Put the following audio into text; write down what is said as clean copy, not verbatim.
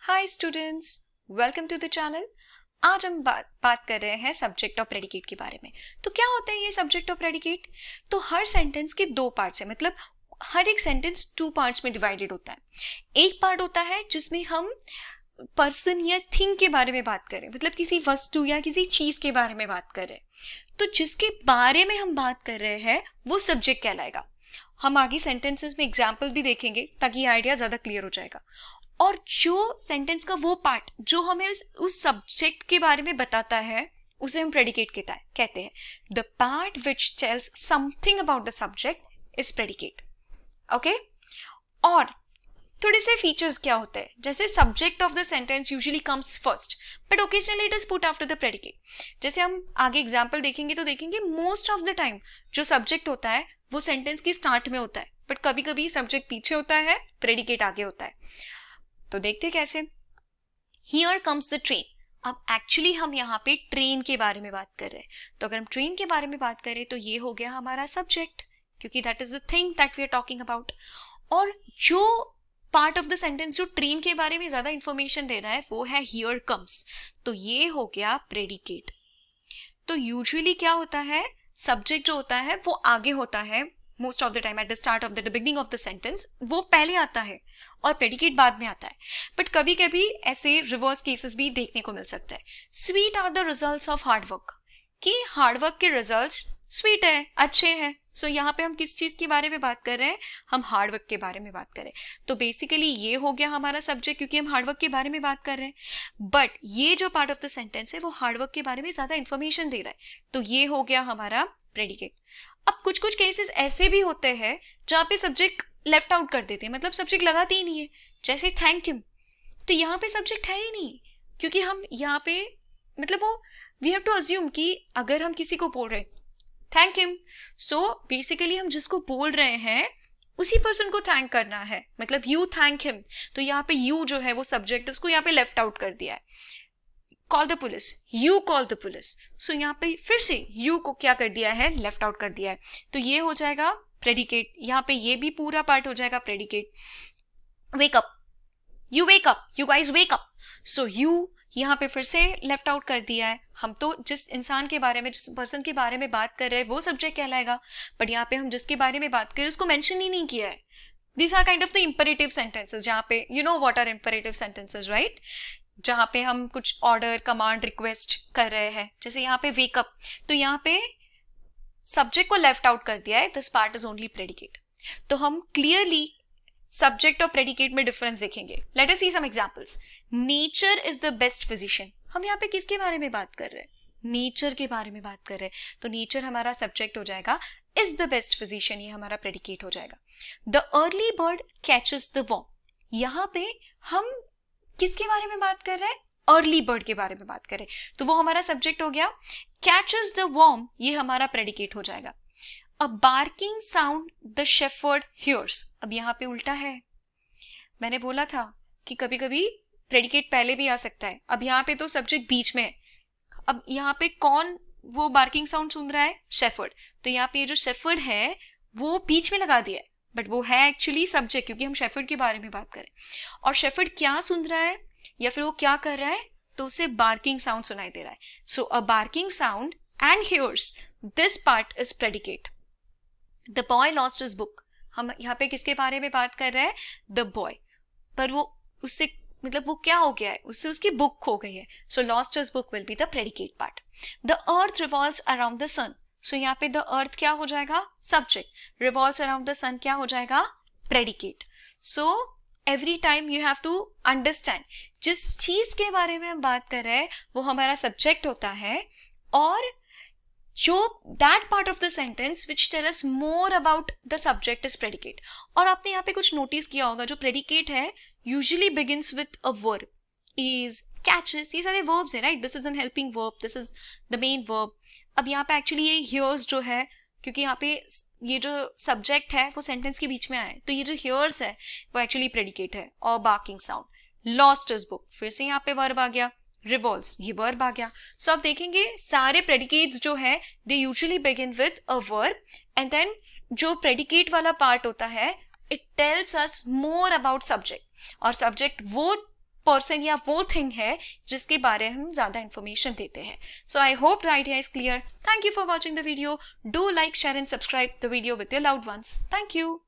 Hi students, welcome to the channel. आज हम बात कर रहे हैं सब्जेक्ट और प्रेडिकेट के बारे में। तो क्या होता है ये सब्जेक्ट और प्रेडिकेट? तो हर सेंटेंस के दो पार्ट्स हैं, मतलब हर एक सेंटेंस टू पार्ट्स में डिवाइडेड होता है। एक पार्ट होता है जिसमें हम पर्सन या थिंग के बारे में बात करें, मतलब किसी वस्तु या किसी चीज के बारे में बात कर रहे हैं। तो जिसके बारे में हम बात कर रहे हैं वो सब्जेक्ट कहलाएगा। हम आगे सेंटेंसेस में एग्जाम्पल भी देखेंगे ताकि ये आइडिया ज्यादा क्लियर हो जाएगा। और जो सेंटेंस का वो पार्ट जो हमें उस सब्जेक्ट के बारे में बताता है उसे हम प्रेडिकेट कहते हैं। The part which tells something about the subject is predicate. Okay, और थोड़े से फीचर्स क्या होते हैं, जैसे subject of the sentence usually comes first but occasionally it is put after the predicate. जैसे हम आगे एग्जाम्पल देखेंगे तो देखेंगे मोस्ट ऑफ द टाइम जो सब्जेक्ट होता है वो सेंटेंस की स्टार्ट में होता है, बट कभी कभी सब्जेक्ट पीछे होता है, प्रेडिकेट आगे होता है। तो देखते कैसे। Here comes the train। अब एक्चुअली हम यहाँ पे ट्रेन के बारे में बात कर रहे हैं। तो अगर हम ट्रेन के बारे में बात करें तो ये हो गया हमारा सब्जेक्ट, क्योंकि that is the thing that we are talking about. और जो पार्ट ऑफ द सेंटेंस जो ट्रेन के बारे में ज्यादा इंफॉर्मेशन दे रहा है वो है here comes। तो ये हो गया प्रेडिकेट। तो यूजुअली क्या होता है, सब्जेक्ट जो होता है वो आगे होता है most of the time, at the start of the beginning of the sentence वो पहले आता है और प्रेडिकेट बाद में आता है। बट कभी कभी ऐसे रिवर्स केसेस भी देखने को मिल सकता है। Sweet are the results of hard work, कि हार्डवर्क के रिजल्ट्स स्वीट है, अच्छे हैं। सो यहाँ पे हम किस चीज के बारे में बात कर रहे हैं, हम हार्डवर्क के बारे में बात कर रहे हैं। तो बेसिकली ये हो गया हमारा सब्जेक्ट, क्योंकि हम हार्डवर्क के बारे में बात कर रहे हैं। बट ये जो पार्ट ऑफ द सेंटेंस है वो हार्डवर्क के बारे में ज्यादा इंफॉर्मेशन दे रहा है, तो ये हो गया हमारा प्रेडिकेट। अब कुछ कुछ केसेस ऐसे भी होते हैं जहाँ पे सब्जेक्ट लेफ्ट आउट कर देते हैं, मतलब सब्जेक्ट लगाते ही नहीं है, जैसे थैंक हिम। तो यहाँ पे सब्जेक्ट है ही नहीं, क्योंकि हम यहाँ पे मतलब वो वी हैव टू अज्यूम कि अगर हम किसी को बोल रहे हैं थैंक हिम, सो बेसिकली हम जिसको बोल रहे हैं उसी पर्सन को थैंक करना है, मतलब यू थैंक हिम। तो यहाँ पे यू जो है वो सब्जेक्ट, उसको यहाँ पे लेफ्ट आउट कर दिया है। Call the police, you call the police. So यहाँ पे फिर से यू को क्या कर दिया है, लेफ्ट आउट कर दिया है। तो ये हो जाएगा प्रेडिकेट। यहाँ पे ये भी पूरा पार्ट हो जाएगा predicate. Wake up, you wake up, you guys wake up. So you यहाँ पे फिर से लेफ्ट आउट कर दिया है। हम तो जिस इंसान के बारे में, जिस पर्सन के बारे में बात कर रहे हैं वो सब्जेक्ट कहलाएगा, बट यहाँ पे हम जिसके बारे में बात कर रहे हैं उसको मेंशन ही नहीं किया है। These are kind of the imperative sentences, जहाँ पे you know what are imperative sentences, right? जहाँ पे हम कुछ ऑर्डर, कमांड, रिक्वेस्ट कर रहे हैं, जैसे यहाँ पे वेकअप, तो यहाँ पे सब्जेक्ट को लेफ्ट आउट कर दिया है, this part is only predicate. तो हम क्लियरली सब्जेक्ट और प्रेडिकेट में डिफरेंस देखेंगे। Let us see some examples. Nature is the best physician. हम यहाँ पे किसके बारे में बात कर रहे हैं, नेचर के बारे में बात कर रहे हैं। तो नेचर हमारा सब्जेक्ट हो जाएगा, इज द बेस्ट फिजिशियन ये हमारा प्रेडिकेट हो जाएगा। The early bird catches the worm, यहाँ पे हम किसके बारे में बात कर रहे हैं, अर्ली बर्ड के बारे में बात करें, तो वो हमारा सब्जेक्ट हो गया। कैचेस द वॉर्म ये हमारा प्रेडिकेट हो जाएगा। A barking sound the shepherd hears, अब यहाँ पे उल्टा है। मैंने बोला था कि कभी कभी प्रेडिकेट पहले भी आ सकता है। अब यहाँ पे तो सब्जेक्ट बीच में है। अब यहाँ पे कौन वो बार्किंग साउंड सुन रहा है, शेफर्ड। तो यहाँ पे ये जो शेफर्ड है वो बीच में लगा दिया है, बट वो है एक्चुअली सब्जेक्ट, क्योंकि हम शेफर्ड के बारे में बात करें। और शेफर्ड क्या सुन रहा है या फिर वो क्या कर रहा है, तो उसे बार्किंग साउंड सुनाई दे रहा है। So a barking sound and hears, this part is predicate. The boy lost his book, हम यहाँ पे किसके बारे में बात कर रहे हैं, द बॉय, पर वो उससे मतलब वो क्या हो गया है, उससे उसकी बुक खो गई है। So lost his book will be the predicate part. The earth revolves around the sun, so यहाँ पे द अर्थ क्या हो जाएगा, subject. Revolves around the sun क्या हो जाएगा, predicate. So every time you have to understand जिस चीज के बारे में हम बात कर रहे हैं वो हमारा सब्जेक्ट होता है, और जो that part of the sentence which tell us more about the subject is predicate. और आपने यहाँ पे कुछ नोटिस किया होगा, जो प्रेडिकेट है usually begins with a verb, is, catches, ये सारे वर्ब्स है, right. This is an helping verb, this is the main verb. अब यहाँ पे एक्चुअली ये हियर्स जो है, क्योंकि यहाँ पे ये जो सब्जेक्ट है वो सेंटेंस के बीच में आया है, तो ये जो हियर्स है वो एक्चुअली प्रेडिकेट है। और barking sound, lost his book, फिर से यहाँ पे वर्ब आ गया, रिवॉल्व्स ये वर्ब आ गया। सो आप देखेंगे सारे प्रेडिकेट्स जो है they usually begin with a verb, and then जो प्रेडिकेट वाला पार्ट होता है it tells us more about subject, और सब्जेक्ट वो पर्सन या वो थिंग है जिसके बारे में हम ज़्यादा इन्फॉर्मेशन देते हैं. So I hope the idea is clear. Thank you for watching the video. Do like, share and subscribe the video with your loud ones. Thank you.